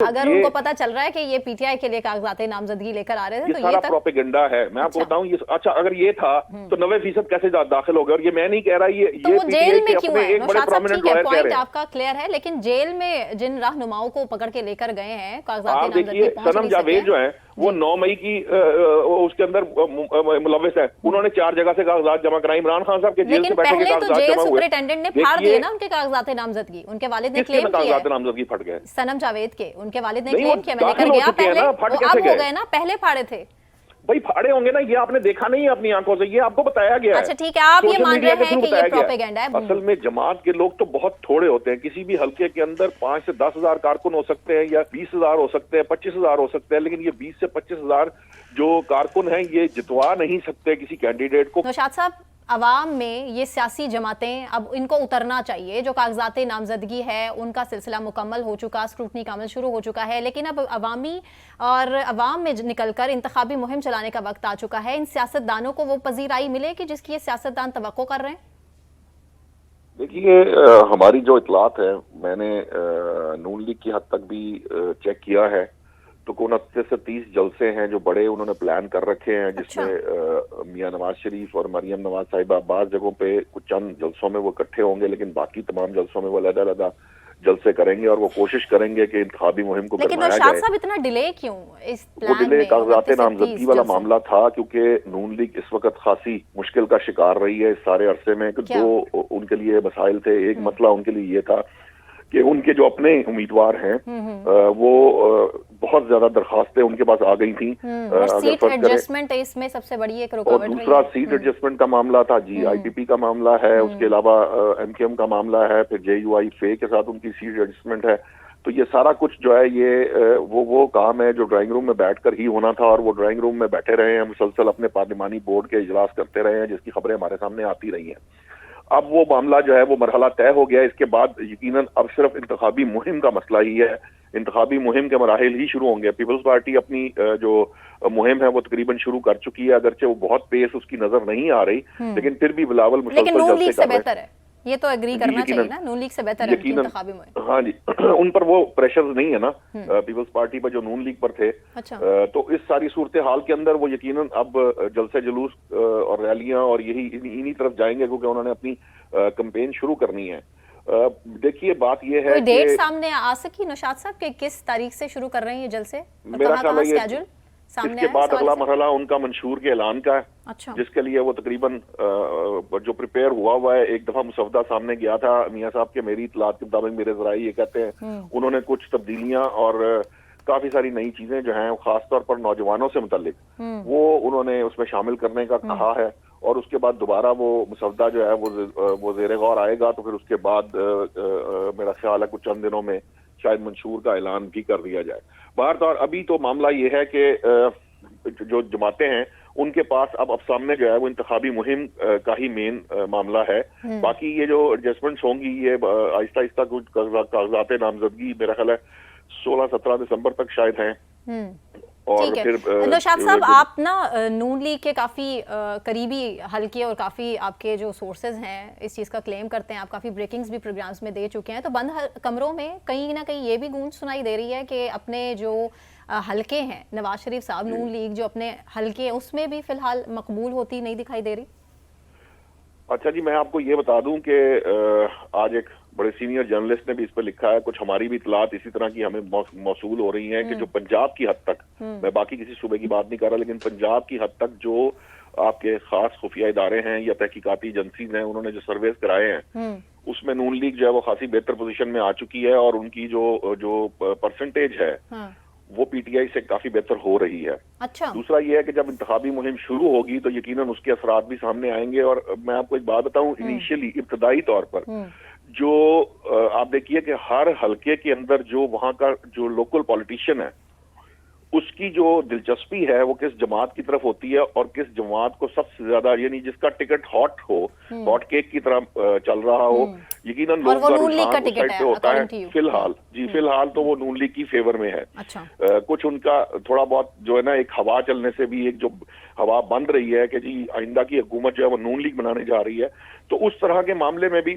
اگر ان کو پتا چل رہا ہے کہ یہ پی ٹی آئی کے لیے کاغذات نامزدگی لے کر آ رہے تھے تو یہ سارا پروپیگنڈا ہے. میں آپ کو بتاؤں یہ اچھا اگر یہ تھا تو 90% کیسے داخل ہو گئے؟ اور یہ میں نہیں کہہ رہا, یہ پی ٹی آئی کے اپنے ایک بڑے پرومیننٹ لائر کہہ رہے ہیں. آپ کا کلیئر ہے, لیکن جیل میں جن رہنماؤں کو پکڑ کے لے کر گئے ہیں کاغذات نامزدگی آپ دیکھیے صنم جاوید جو ہیں وہ 9 مئی کی اس کے اندر ملوث ہے. انہوں نے 4 جگہ سے کاغذات جمع کرائے. عمران خان صاحب کے جیل سے بیٹھے کے کاغذات جمع ہوئے. سپرنٹینڈنٹ نے پھاڑ دیے نا ان کے کاغذات نامزدگی. ان کے والد نے کلیم کیا کاغذات نامزدگی پھٹ گئے صنم جاوید کے. ان کے والد نے کلیم کیا میں لے کر گیا پہلے, اب ہو گئے نا, پہلے پھاڑے تھے. بھائی پھاڑے ہوں گے نا, یہ آپ نے دیکھا نہیں ہے اپنی آنکھوں سے, یہ آپ کو بتایا گیا ہے. اچھا ٹھیک ہے, آپ یہ مان رہے ہیں کہ یہ پروپیگنڈا ہے. اصل میں جماعت کے لوگ تو بہت تھوڑے ہوتے ہیں. کسی بھی حلقے کے اندر 5 سے 10 ہزار کارکن ہو سکتے ہیں, یا 20 ہزار ہو سکتے ہیں, 25 ہزار ہو سکتے ہیں, لیکن یہ 20 سے 25 ہزار جو کارکن ہیں یہ جتوا نہیں سکتے کسی کینڈیڈیٹ کو. نوشاد صاحب, عوام میں یہ سیاسی جماعتیں اب ان کو اترنا چاہیے. جو کاغذات نامزدگی ہے ان کا سلسلہ مکمل ہو چکا, اسکروٹنی کا عمل شروع ہو چکا ہے, لیکن اب عوام میں نکل کر انتخابی مہم چلانے کا وقت آ چکا ہے. ان سیاستدانوں کو وہ پذیرائی ملے کہ جس کی یہ سیاستدان توقع کر رہے ہیں؟ دیکھیے ہماری جو اطلاعات ہے, میں نے نون لیگ کی حد تک بھی چیک کیا ہے, تو 29 سے 30 جلسے ہیں جو بڑے انہوں نے پلان کر رکھے ہیں, جس میں میاں نواز شریف اور مریم نواز صاحبہ بعض جگہوں پہ کچھ چند جلسوں میں وہ اکٹھے ہوں گے, لیکن باقی تمام جلسوں میں وہ علیحدہ علیحدہ جلسے کریں گے, اور وہ کوشش کریں گے کہ انتخابی مہم کو لیکن نوشاد صاحب اتنا ڈیلے کیوں اس پلان میں؟ وہ ڈیلے کاغذات نامزدگی والا معاملہ تھا, کیونکہ نون لیگ اس وقت خاصی مشکل کا شکار رہی ہے اس سارے عرصے میں. کہ 2 ان کے لیے مسائل تھے. ایک مسئلہ ان کے لیے یہ تھا کہ ان کے جو اپنے امیدوار ہیں وہ بہت زیادہ درخواستیں ان کے پاس آ گئی تھیں. سیٹ ایڈجسٹمنٹ اس میں سب سے بڑی ایک رکاوٹ رہی ہے. دوسرا سیٹ ایڈجسٹمنٹ کا معاملہ تھا, جی آئی پی پی کا معاملہ ہے, اس کے علاوہ ایم کیو ایم کا معاملہ ہے, پھر جے یو آئی فے کے ساتھ ان کی سیٹ ایڈجسٹمنٹ ہے. تو یہ سارا کچھ جو ہے یہ وہ کام ہے جو ڈرائنگ روم میں بیٹھ کر ہی ہونا تھا, اور وہ ڈرائنگ روم میں بیٹھے رہے ہیں, مسلسل اپنے پارلیمانی بورڈ کے اجلاس کرتے رہے ہیں, جس کی خبریں ہمارے سامنے آتی رہی ہیں. اب وہ معاملہ جو ہے وہ مرحلہ طے ہو گیا. اس کے بعد یقیناً اب صرف انتخابی مہم کا مسئلہ ہی ہے. انتخابی مہم کے مراحل ہی شروع ہوں گے. پیپلز پارٹی اپنی جو مہم ہے وہ تقریباً شروع کر چکی ہے, اگرچہ وہ بہت پیس اس کی نظر نہیں آ رہی, لیکن پھر بھی بلاول مسلسل جلسے کر رہے ہیں. یہ تو ایگری کرنا چاہیے نا, نون لیگ سے بہتر ہے انتخابی مہم. ہاں جی, ان پر وہ پریشرز نہیں ہے نا پیپلز پارٹی پر جو نون لیگ پر تھے. تو اس ساری صورتحال کے اندر وہ یقیناً اب جلسے جلوس اور ریلیاں اور یہی انہی طرف جائیں گے, کیونکہ انہوں نے اپنی کمپین شروع کرنی ہے. دیکھیے بات یہ ہے کوئی ڈیٹ سامنے آ سکی نوشاد صاحب کہ کس تاریخ سے شروع کر رہے ہیں یہ جلسے؟ میرا خیال ہے اس کے بعد اگلا مرحلہ ان کا منشور کے اعلان کا ہے, جس کے لیے وہ تقریباً جو پریپیئر ہوا ہے. ایک دفعہ مسودہ سامنے گیا تھا میاں صاحب کے, میری اطلاعات کے مطابق میرے ذرائع یہ کہتے ہیں انہوں نے کچھ تبدیلیاں اور کافی ساری نئی چیزیں جو ہیں خاص طور پر نوجوانوں سے متعلق وہ انہوں نے اس میں شامل کرنے کا کہا ہے, اور اس کے بعد دوبارہ وہ مسودہ جو ہے وہ زیر غور آئے گا. تو پھر اس کے بعد میرا خیال ہے کچھ چند دنوں میں شاید منشور کا اعلان بھی کر دیا جائے. بہرحال ابھی تو معاملہ یہ ہے کہ جو جماعتیں ہیں ان کے پاس اب سامنے جو ہے وہ انتخابی مہم کا ہی مین معاملہ ہے. باقی یہ جو ایڈجسٹمنٹس ہوں گی یہ آہستہ آہستہ کچھ کاغذات نامزدگی میرا خیال ہے 16-17 دسمبر تک شاید ہیں. ٹھیک ہے نوشاد صاحب, آپ نا نون لیگ کے کافی قریبی حلقے اور کافی آپ کے جو سورسز ہیں اس چیز کا کلیم کرتے ہیں, آپ کافی بریکنگز بھی پروگرامز میں دے چکے ہیں. تو بند کمروں میں کہیں نہ کہیں یہ بھی گونج سنائی دے رہی ہے کہ اپنے جو حلقے ہیں نواز شریف صاحب, نون لیگ جو اپنے حلقے ہیں اس میں بھی فی الحال مقبول ہوتی نہیں دکھائی دے رہی. اچھا جی, میں آپ کو یہ بتا دوں کہ آج ایک بڑے سینئر جرنلسٹ نے بھی اس پہ لکھا ہے, کچھ ہماری بھی اطلاعات اسی طرح کی ہمیں موصول ہو رہی ہیں کہ جو پنجاب کی حد تک, میں باقی کسی صوبے کی بات نہیں کر رہا, لیکن پنجاب کی حد تک جو آپ کے خاص خفیہ ادارے ہیں یا تحقیقاتی ایجنسیز ہیں انہوں نے جو سرویز کرائے ہیں اس میں نون لیگ جو ہے وہ خاصی بہتر پوزیشن میں آ چکی ہے, اور ان کی جو پرسنٹیج ہے وہ پی ٹی آئی سے کافی بہتر ہو رہی ہے. دوسرا یہ ہے کہ جب انتخابی مہم شروع ہوگی تو یقیناً اس کے اثرات بھی سامنے آئیں گے. اور میں آپ کو ایک بات بتاؤں, انیشیلی ابتدائی طور پر جو آپ دیکھیے کہ ہر حلقے کے اندر جو وہاں کا جو لوکل پولیٹیشین ہے اس کی جو دلچسپی ہے وہ کس جماعت کی طرف ہوتی ہے, اور kس جماعت کو سب سے زیادہ یعنی جس کا ٹکٹ ہاٹ ہو, ہاٹ کیک کی طرح چل رہا ہو, یقیناً لوگ کا رجحان اس سائڈ پہ ہوتا ہے. فی الحال تو وہ نون لیگ کی فیور میں ہے. کچھ ان کا تھوڑا بہت جو ہے نا ایک ہوا چلنے سے بھی ایک جو ہوا بند رہی ہے کہ جی آئندہ کی حکومت جو ہے وہ نون لیگ بنانے جا رہی ہے, تو اس طرح کے معاملے میں بھی